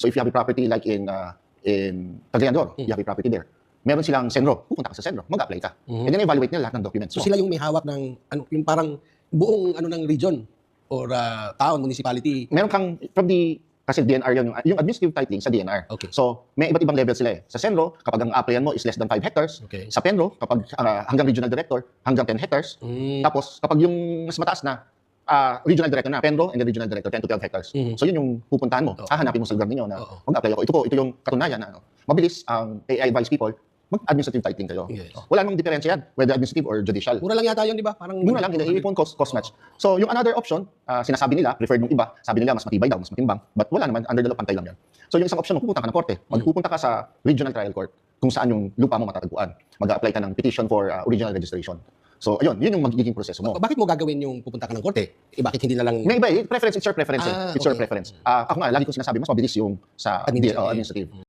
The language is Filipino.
So if you have a property like in Cagayan de Oro, you have a property there. Meron silang Senro, pupunta ka sa Senro, mag-apply ka. And then evaluate nila lahat ng documents So mo. sila yung may hawak ng yung parang buong ng region or town, municipality. Meron kang kasi DNR yung administrative titling sa DNR. Okay. So may iba't ibang level sila eh. Sa Senro, kapag ang applyan mo is less than 5 hectares. Okay. Sa Penro, kapag hanggang regional director, hanggang 10 hectares. Tapos kapag yung mas mataas na, regional director na, Penro and then regional director, 10 to 12 hectares. So yun yung pupuntahan mo. Hahanapin mo sa lugar ninyo na mag-apply ako. Ito yung katunayan na mabilis I advise people, mag-administrative titling kayo. Yes. Wala namang diferensya yan, whether administrative or judicial. Mura lang yata yun, di ba? Parang Mura lang, iniipon cost match. So, yung another option, sinasabi nila, preferred ng iba, sabi nila mas matibay daw, mas matimbang, but wala naman, under the law, pantay lang yan. So, yung isang option, pupunta ka ng korte. Magpupunta ka sa regional trial court, kung saan yung lupa mo matatagpuan. Mag-apply ka ng petition for original registration. So, ayun, yun yung magiging proseso mo. Bakit mo gagawin yung pupunta ka ng korte? Bakit hindi na lang... May iba, preference, it's your preference. It's your okay. preference. Ako nga, lagi ko sinasabi, mas mabilis yung sa Administrative. administrative.